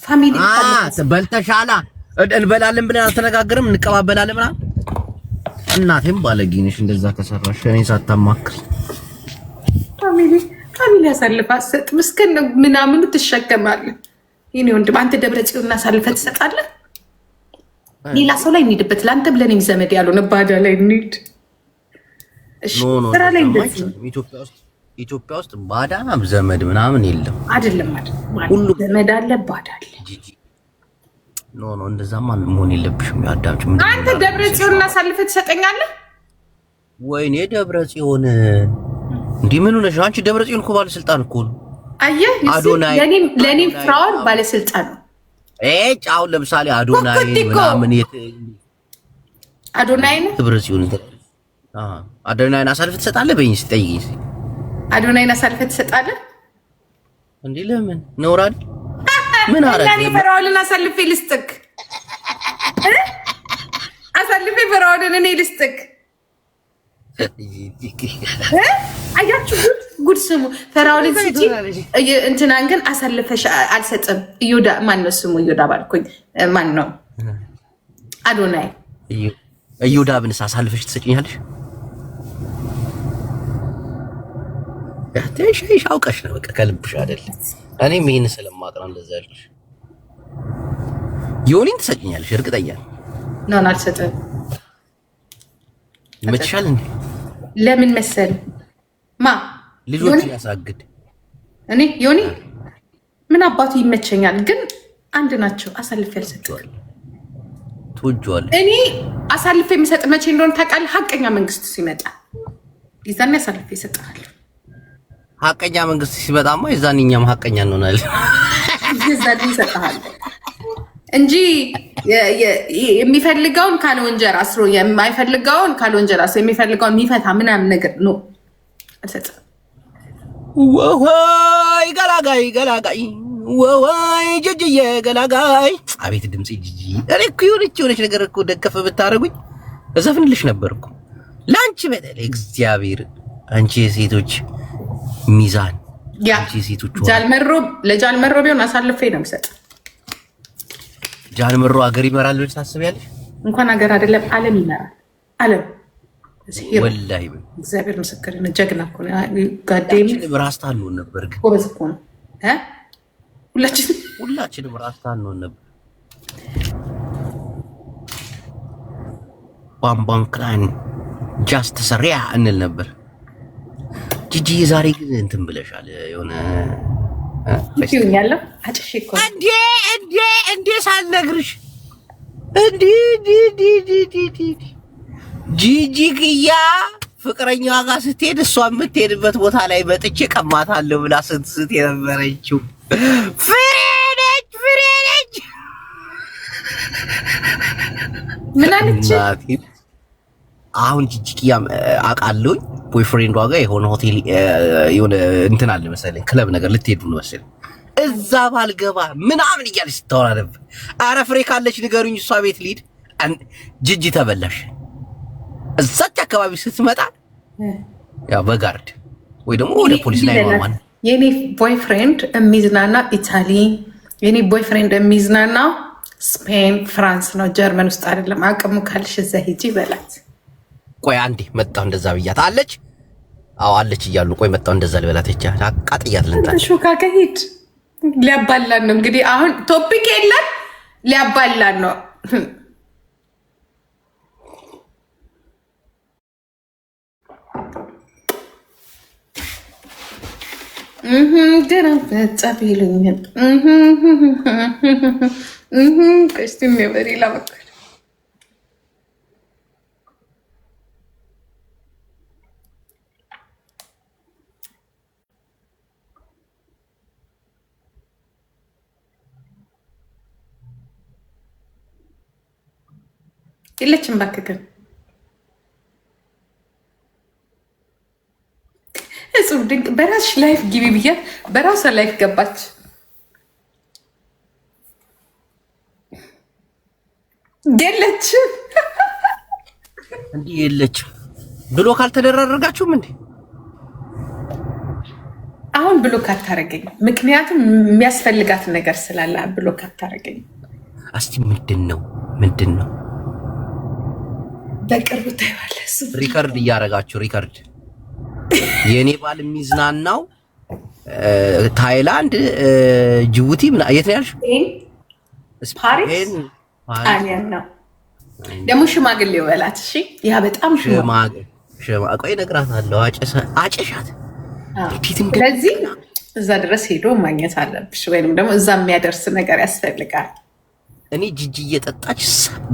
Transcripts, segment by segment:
ፋሚሊ በልተሻላ እንበላለን ብለን አልተነጋገርም እንቀባበላለን ምናምን እናቴም ባለጊንሽ እንደዛ ከሰራሽ እኔ ሳታማክሪ ፋሚሊ ያሳልፍ አሰጥ ምስከን ምናምኑ ትሸከማለህ ይሄ ወንድም አንተ ደብረጽዮን አሳልፈህ ትሰጣለህ ሌላ ሰው ላይ እንሂድበት ለአንተ ብለን ዘመድ ያልሆነ ባዳ ላይ እንሂድ እሺ ስራ ላይ እንደዚህ ኢትዮጵያ ውስጥ ባዳና ዘመድ ምናምን የለም አይደለም ሁሉ ዘመድ አለ ባዳ አለ ኖ እንደዛማ መሆን የለብሽም ያዳምጪ ምን አንተ ደብረጽዮን አሳልፈህ ትሰጠኛለህ ወይኔ ደብረጽዮን እንዴ ምን ሆነሽ አንቺ ደብረጽዮን እኮ ባለስልጣን እኮ ነው አየህ ለኔም ፍራውን ባለስልጣን ነው አሁን ለምሳሌ አዶናይ ምናምን አዶናይ ነው ደብረጽዮን አዶናይን አሳልፈህ ትሰጣለህ በይኝ ሲጠይቅኝ አዶናይን አሳልፈህ ትሰጣለህ እንዴ ለምን ነውር አይደል ምን አረጋለሁ ለኔ ፍራውልን አሳልፌ ልስጥክ አሳልፌ ፍራውልን እኔ ልስጥክ አያችሁ ጉድ ስሙ ፈራውልን ሲጂ እንትናን ግን አሳልፈሽ አልሰጥም ይሁዳ ማን ነው ስሙ ይሁዳ ባልኩኝ ማን ነው አዶናይ ይሁዳ ብንስ አሳልፈሽ ትሰጪኛለሽ ያተሽ አውቀሽ ነው በቃ ከልብሽ አይደል እኔም ይሄን ስለማቅራ እንደዛ ያልኩሽ ዮኒን ትሰጪኛለሽ እርግጠኛ ነው አልሰጥም ይመችሻል እንዴ ለምን መሰል ማ ልጆች ያሳግድ እኔ ዮኒ ምን አባቱ ይመቸኛል ግን አንድ ናቸው አሳልፌ አልሰጥም ትወጂዋለሽ እኔ አሳልፌ የምሰጥ መቼ እንደሆነ ታውቃለህ ሐቀኛ መንግስት ሲመጣ ይዛኔ አሳልፌ እሰጥሃለሁ ሐቀኛ መንግስት ሲመጣማ ይዛኔኛም ሐቀኛ እንሆናለን ይዛኔ እሰጥሃለሁ እንጂ የሚፈልገውን ካለ ወንጀል አስሮ የማይፈልገውን ካለ ወንጀል አስሮ የሚፈልገውን የሚፈታ ምናምን ነገር ነው አልሰጥም ወይ ገላጋይ ወይ ጅጅዬ ገላጋይ አቤት ድምጽ ጅጂ እኔ እኮ የሆነች ነገር እኮ ደከፈ ብታረጉኝ እዘፍንልሽ ነበር እኮ ላንቺ በደል እግዚአብሔር አንቺ የሴቶች ሚዛን አንቺ የሴቶች ለጃልመሮ ቢሆን አሳልፌ ነው የምሰጥ ጃልመሮ ሀገር ይመራል ብለሽ ታስቢያለሽ እንኳን ሀገር አይደለም ዓለም ይመራል ዓለም ወላሂ እግዚአብሔር ምስክር ነው ጀግና እኮ ነው ጋዴም ራስታ ነው ነበር ግን ጎበዝ እኮ ነው ሁላችንም ራስታ ነው ነበር ባምባም ክላን ጃስት ሰሪያ እንል ነበር ጂጂ ዛሬ ግን እንትን ብለሻል የሆነ ይሁኛለሁ አጭሽ እኮ እንዴ ሳልነግርሽ ጂጂ ክያ ፍቅረኛዋ ጋር ስትሄድ እሷ የምትሄድበት ቦታ ላይ መጥቼ ቀማታለሁ ብላ ስትስት የነበረችው ፍሬ ነች ምን አለች አሁን ጂጂ ክያ አውቃለሁኝ ቦይፍሬንዷ ጋር የሆነ ሆቴል የሆነ እንትን አለ መሰለኝ ክለብ ነገር ልትሄዱ ነው መሰለኝ እዛ ባልገባ ምናምን እያለች ስታወራ ነበር ኧረ ፍሬ ካለች ንገሩኝ እሷ ቤት ልሂድ ጂጂ ተበላሽ እዛች አካባቢ ስትመጣ ያው በጋርድ ወይ ደግሞ ወደ ፖሊስ ላይ ማማን የኔ ቦይፍሬንድ የሚዝናና ኢታሊ የኔ ቦይፍሬንድ የሚዝናና ስፔን ፍራንስ ነው ጀርመን ውስጥ አይደለም አቅሙ ካልሽ እዛ ሂጂ በላት ቆይ አንዴ መጣሁ እንደዛ ብያት አለች አዎ አለች እያሉ ቆይ መጣሁ እንደዛ ልበላት እቻ አቃጥያት ልንጣ ሹካካ ሂድ ሊያባላን ነው እንግዲህ አሁን ቶፒክ የለም ሊያባላን ነው ገና በጻፍ ይሉኛል ቀስቲም የበሬላ በኩል የለችም እባክህ ግን እጹብ ድንቅ በራስሽ ላይፍ ግቢ ብያት በራሷ ላይፍ ገባች የለችም እንዴ የለችም ብሎ ካልተደራረጋችሁም እንዴ አሁን ለምን ብሎክ አታረገኝ? ምክንያቱም የሚያስፈልጋት ነገር ስላለ ብሎክ አታረገኝ። እስቲ ምንድን ነው? በቅርቡ ታይዋለህ። እሱ ሪከርድ እያደረጋችሁ ሪከርድ የኔ ባል የሚዝናናው ታይላንድ፣ ጅቡቲ የት ነው ያልሽው? ፓሪስ ጣሊያን ነው ደግሞ ሽማግሌው በላት። እሺ ያ በጣም ቆይ እነግራታለሁ። አጨሻት። ስለዚህ እዛ ድረስ ሄዶ ማግኘት አለብሽ፣ ወይንም ደግሞ እዛ የሚያደርስ ነገር ያስፈልጋል። እኔ ጂጂ እየጠጣች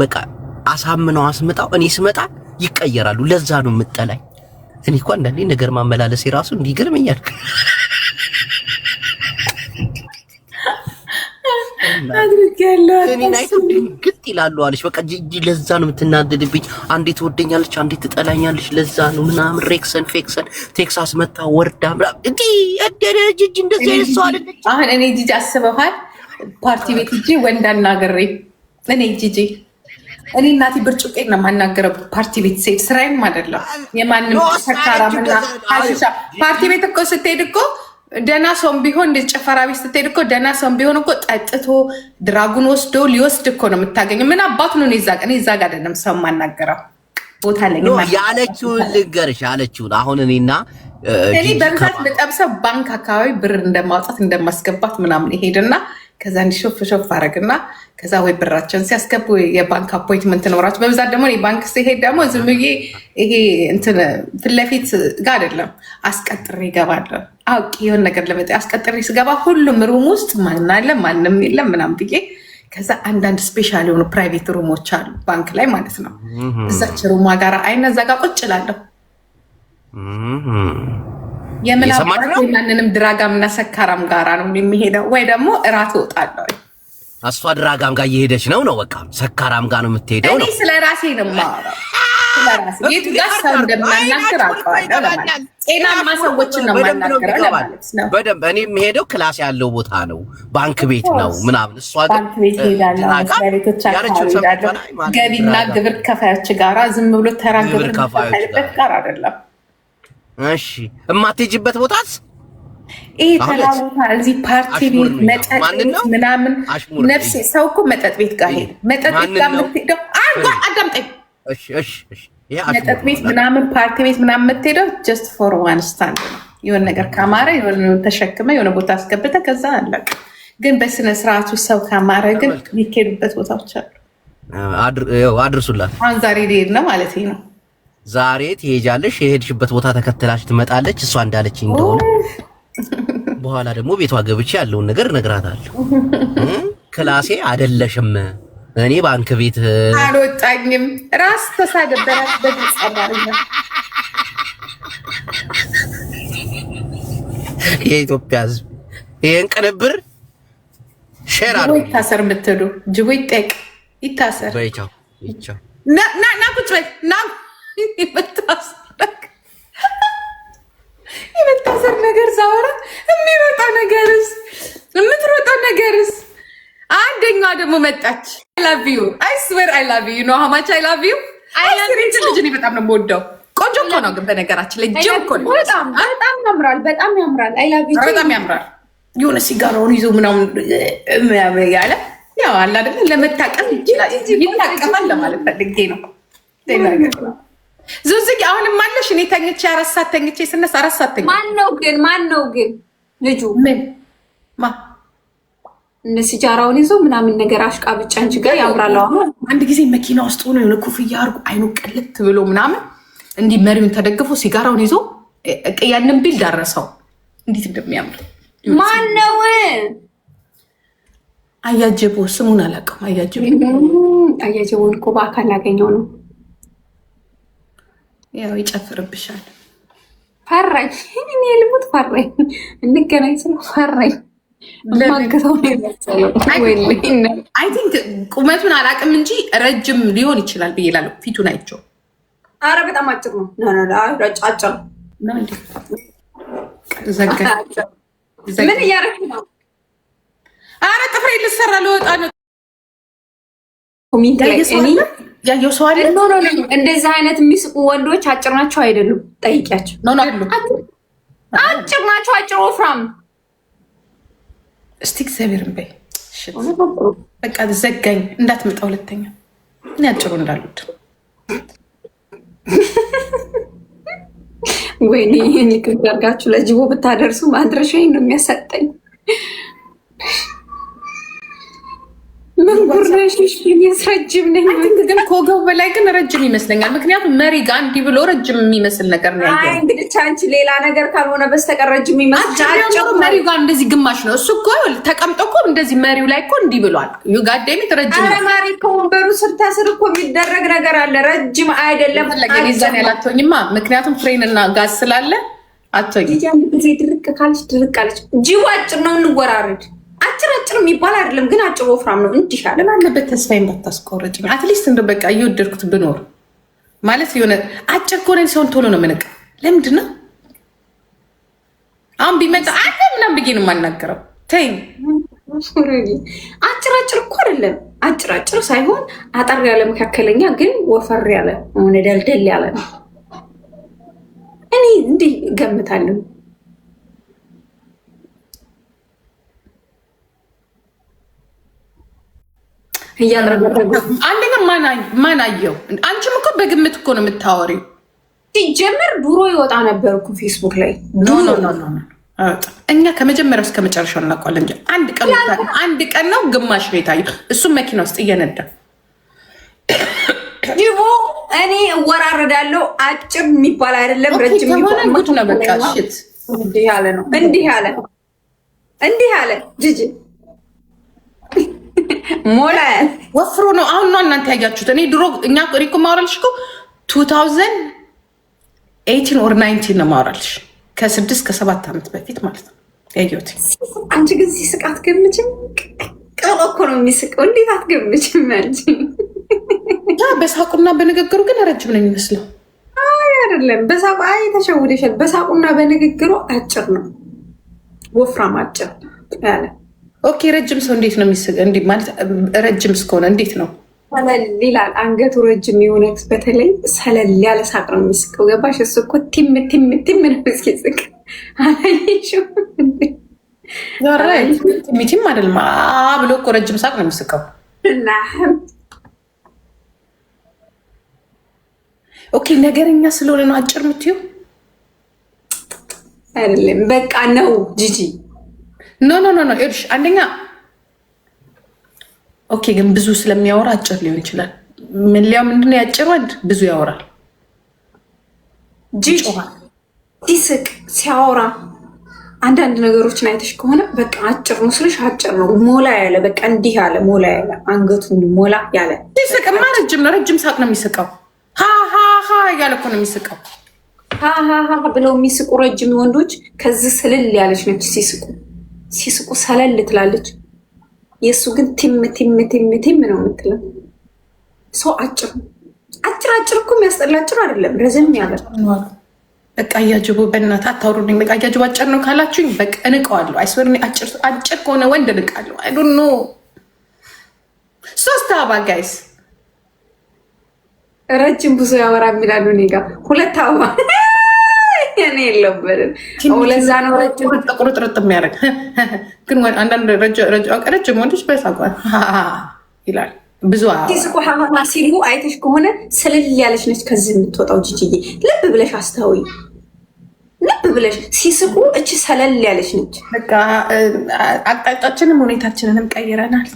በቃ አሳምነው አስምጣው፣ እኔ ስመጣ ይቀየራሉ። ለዛ ነው የምጠላኝ። እኔ እኮ አንዳንዴ ነገር ማመላለስ የራሱ እንዲገርመኛል። እኔ ናይቶ ድንግጥ ይላሉ አለች። በቃ ጂጂ ለዛ ነው የምትናደድብኝ። አንዴ ትወደኛለች፣ አንዴ ትጠላኛለች። ለዛ ነው ምናምን ሬክሰን ፌክሰን ቴክሳስ መታ ወርዳ እንዲ እደረ ጂጂ እንደዚህ አይነት ሰው አይደለች። አሁን እኔ ጂጂ አስበሃል ፓርቲ ቤት ሂጂ ወንድ አናግሬ እኔ ጂጂ እኔ እናቴ ብርጭቄን ነው የማናገረው። ፓርቲ ቤት ሴት ስራዬም አይደለም የማንም ሰካራምና አሽሻ ፓርቲ ቤት እኮ ስትሄድ እኮ ደህና ሰውም ቢሆን ጭፈራ ቤት ስትሄድ እኮ ደህና ሰውም ቢሆን እኮ ጠጥቶ ድራጉን ወስዶ ሊወስድ እኮ ነው የምታገኘው። ምን አባቱ ነው እዛ ጋር አይደለም ሰው የማናገረው ቦታ ላይ ያለችውን ልንገርሽ። ያለችውን አሁን እኔና እኔ በብዛት በጠብሰው ባንክ አካባቢ ብር እንደማውጣት እንደማስገባት ምናምን ይሄድና ከዛ እንዲሾፍ ሾፍ አረግና ከዛ ወይ ብራቸውን ሲያስገቡ የባንክ አፖይንትመንት ኖራቸው። በብዛት ደግሞ ባንክ ሲሄድ ደግሞ ዝም ብዬ ይሄ እንትን ፊት ለፊት ጋር አይደለም አስቀጥሬ እገባለሁ። አውቄ የሆነ ነገር ለመጠ አስቀጥሬ ስገባ ሁሉም ሩም ውስጥ ማን አለ ማንም የለም ምናምን ብዬ ከዛ አንዳንድ ስፔሻል የሆኑ ፕራይቬት ሩሞች አሉ ባንክ ላይ ማለት ነው። እዛች ሩማ ጋር አይነ እዛ ጋር ቁጭ እላለሁ። የምናምንም ድራጋም እና ሰካራም ጋራ ነው የሚሄደው፣ ወይ ደግሞ እራት እወጣለሁ። እሷ ድራጋም ጋር እየሄደች ነው በቃ ሰካራም ጋር ነው የምትሄደው ነው። እኔ ስለ ራሴ ነው የማወራው። የቱ ጋር ሰው እንደምናናግር አውቀዋለሁ ለማለት ጤናማ ሰዎችን ነው የማናግረው ለማለት ነው። በደንብ እኔ የምሄደው ክላስ ያለው ቦታ ነው፣ ባንክ ቤት ነው ምናምን። እሷ ባንክ ቤት ሄዳለሁ፣ መስሪያ ቤቶች አካባቢ ገቢና ግብር ከፋዮች ጋራ ዝም ብሎ ተራ ግብር ከፋዮች ጋር አይደለም። እሺ እማትሄጂበት ቦታስ? ይሄ ተራ ቦታ እዚህ ፓርቲ ቤት መጠጥ ቤት ምናምን ነፍሴ ሰው እኮ መጠጥ ቤት ጋር ሄድ መጠጥ ቤት ጋር የምትሄደው አዳምጠኝ። መጠጥ ቤት ምናምን ፓርቲ ቤት ምናምን የምትሄደው ጀስት ፎር ዋን ስታንድ ነው። የሆነ ነገር ካማረ የሆነ ተሸክመ የሆነ ቦታ አስገብተ ከዛ አለቅ። ግን በስነ ስርዓቱ ሰው ካማረ ግን የሚሄዱበት ቦታዎች አሉ። አድርሱላት። አሁን ዛሬ ሊሄድ ነው ማለት ነው። ዛሬ ትሄጃለሽ፣ የሄድሽበት ቦታ ተከትላሽ ትመጣለች። እሷ እንዳለችኝ እንደሆነ በኋላ ደግሞ ቤቷ ገብቼ ያለውን ነገር እነግራታለሁ። ክላሴ አይደለሽም፣ እኔ ባንክ ቤት አልወጣኝም። ራስ ተሳደበራት በግልጽ አማርኛ። የኢትዮጵያ ሕዝብ ይሄን ቅንብር ሼር አድርጉ። ይታሰር የምትሉ ጅቡ ይጠቅ ይታሰር። በይቻው ይቻው ና ቁጭ በይ ና የመታሰር ነገር ዛወራ የሚሮጠው ነገርስ የምትሮጠው ነገርስ። አንደኛዋ ደግሞ መጣች። አይ ላቭ ዩ አይ ስዌር አይ ላቭ ዩ ኖ ሃው ማች አይ ላቭ ዩ። ልጅ እኔ በጣም ነው የምወደው። ቆንጆ እኮ ነው ግን በነገራችን ላይ ጅም እኮ ነው። በጣም ያምራል፣ በጣም ያምራል። አይ ላቭ ዩ በጣም ያምራል። የሆነ ሲጋራውን ይዞ ምናምን ያለ ያው አለ አይደል ለመታቀም ይችላል። ይታቀማል ለማለት ፈልጌ ነው። ዙዝግ አሁንም አለሽ። እኔ ተኝቼ 4 ሰዓት ተኝቼ ስነሳ 4 ሰዓት ተኝቼ ማን ነው ግን ልጁ ምን እነ ሲጃራውን ይዞ ምናምን ነገር አሽቃብጫ እንጂ ጋር ያምራል። አሁን አንድ ጊዜ መኪና ውስጥ ሆኖ የሆነ ኩፍያ አድርጎ አይኑ ቀልት ብሎ ምናምን እንዲህ መሪውን ተደግፎ ሲጋራውን ይዞ ያንን ቢል ዳረሰው። እንዴት እንደሚያምር ማን ነው? አያጀቦ ስሙን አላውቅም። አያጀቦን እኮ በአካል ላገኘው ነው። ያው ይጨፍርብሻል። ፈራኝ እኔ ልሙት ፈራኝ። እንገናኝ ስለ ፈራኝ ማከታው ነው። አይ ቲንክ ቁመቱን አላውቅም እንጂ ረጅም ሊሆን ይችላል ብዬ እላለሁ። ፊቱን አይቼው። አረ በጣም አጭር ነው። አጭር ነው እንዴ? ዘጋ ምን እያደረክ ነው? አረ ጥፍሬ ልሰራ ልወጣ ነው። ኮሜንት ላይ እኔ ያየው ሰው አይደል? እንደዚህ አይነት የሚስቁ ወንዶች አጭር ናቸው አይደሉም? ጠይቂያቸው። ነው አይደሉም? አጭር ናቸው። አጭር ወፍራም። እስቲ እግዚአብሔርን በይ። በቃ ዘጋኝ፣ እንዳትመጣ ሁለተኛ። እኔ አጭሩ እንዳሉት ወይኔ ይህን ይቅር አድርጋችሁ ለጅቦ ብታደርሱ ማድረሻዬን ነው የሚያሰጠኝ። ምን ጉርነሽ የሚያስረጅም ነኝ። ግን ከወገቡ በላይ ግን ረጅም ይመስለኛል። ምክንያቱም መሪ ጋር እንዲህ ብሎ ረጅም የሚመስል ነገር ነው ያየው። እንግዲህ አንቺ ሌላ ነገር ካልሆነ በስተቀር ረጅም ይመስል መሪው ጋር እንደዚህ ግማሽ ነው። እሱ እኮ ተቀምጦ እኮ እንደዚህ መሪው ላይ እኮ እንዲህ ብሏል። ዩጋዴሚት ረጅም ነው። ማሪ ከወንበሩ ስር ታስር እኮ የሚደረግ ነገር አለ። ረጅም አይደለም። ፈለገን ይዛን ያላተውኝማ ምክንያቱም ፍሬን እና ጋዝ ስላለ አተውኝ ጊዜ ድርቅ ካለች ድርቅ አለች። ጅቡ አጭር ነው፣ እንወራረድ። አጭር የሚባል አይደለም ግን አጭር ወፍራም ነው። እንዲህ አለ አለበት። ተስፋዬን ባታስቆረጭ አትሊስት እንደ በቃ እየወደድኩት ብኖር ማለት የሆነ አጭር ከሆነ ሰውን ቶሎ ነው የምንቀው። ለምንድን ነው አሁን ቢመጣ አለ ምናምን ብዬ ነው የማናገረው? ተይኝ። አጭር እኮ አይደለም። አጭር ሳይሆን አጠር ያለ መካከለኛ፣ ግን ወፈር ያለ ሆነ ደልደል ያለ ነው። እኔ እንዲህ ገምታለሁ። አንደኛ ማን አየው? አንቺም እኮ በግምት እኮ ነው የምታወሪው። ሲጀመር ድሮ ይወጣ ነበር እኮ ፌስቡክ ላይ። እኛ ከመጀመሪያው እስከ መጨረሻው እናውቀዋለን እንጂ አንድ ቀን ነው ግማሽ ነው የታየው። እሱም መኪና ውስጥ እየነዳ ጅቦ እኔ እወራረዳለሁ። አጭር የሚባል አይደለም፣ ረጅም ሆነ ጉድ ነው። በቃ ሽት እንዲህ ያለ ነው። እንዲህ ያለ ጅጅ ሞላ ወፍሮ ነው። አሁን ነው እናንተ ያያችሁት። እኔ ድሮ እኛ እኮ ማውራልሽ እኮ 2018 ኦር 19 ነው ማውራልሽ፣ ከ6 ከ7 ዓመት በፊት ማለት ነው ያየሁት። አንቺ ግን ሲስቅ አትገምችም? ቀሎ እኮ ነው የሚስቀው። እንዴት አትገምችም አንቺ? በሳቁና በንግግሩ ግን ረጅም ነው የሚመስለው። አይ አይደለም፣ በሳቁ ተሸውደሻል። በሳቁና በንግግሩ አጭር ነው፣ ወፍራም አጭር ያለ። ኦኬ ረጅም ሰው እንዴት ነው የሚስቅ? እንዲህ ማለት ረጅም እስከሆነ እንዴት ነው ሰለል ይላል። አንገቱ ረጅም የሆነ በተለይ ሰለል ያለ ሳቅ ነው የሚስቀው። ገባሽ? እሱ እኮ ቲም ነው እስኪስቅ አላየሽም? ሚቲም አይደለም ብሎ እኮ ረጅም ሳቅ ነው የሚስቀው። እና ኦኬ ነገረኛ ስለሆነ ነው አጭር የምትይው? አይደለም በቃ ነው ጂጂ። ኖ ይኸውልሽ፣ አንደኛ ኦኬ ግን ብዙ ስለሚያወራ አጭር ሊሆን ይችላል። ሊያው ምንድነው ያጭር ወንድ ብዙ ያወራል። ጂጂ ሲስቅ ሲያወራ አንዳንድ ነገሮችን አይተሽ ከሆነ በቃ አጭር ነው ስልሽ አጭር ነው፣ ሞላ ያለ በቃ እንዲህ ያለ ሞላ ያለ አንገቱን ሞላ ያለ ሲስቅማ ረጅም ነው። ረጅም ሳቅ ነው የሚስቀው። ሃ እያለ እኮ ነው የሚስቀው። ሃ ብለው የሚስቁ ረጅም ወንዶች ከዚህ ስልል ያለች ነች። ሲስቁ ሰለል ትላለች። የእሱ ግን ቲም ነው የምትለው። ሰው አጭር እኮ የሚያስጠላ አጭር አይደለም፣ ረዘም ያለ በቃ እያጅቡ በእናትህ አታውሩልኝ። በቃ እያጅቡ አጭር ነው ካላችሁኝ በቃ እንቀዋለሁ። አይስወር አጭር ከሆነ ወንድ እንቃለሁ። አይ ዶንት ኖ 3 አበባ ጋይስ ረጅም ብዙ ያወራ የሚላሉ እኔ ጋ 2 አበባ እኔ የለበትም። ለዛ ነው ቁርጥርጥ የሚያደርግ ግን አንዳንድ ረጅም ወንዶች በሳቋ ይላል። ብዙ ሲስቁ ሀማማ ሲሉ አይተሽ ከሆነ ስልል ያለች ነች ከዚህ የምትወጣው። ጂጂዬ ልብ ብለሽ አስተውይ። ልብ ብለሽ ሲስቁ እቺ ሰለል ያለች ነች። በቃ አቅጣጫችንም ሁኔታችንንም ቀይረናል።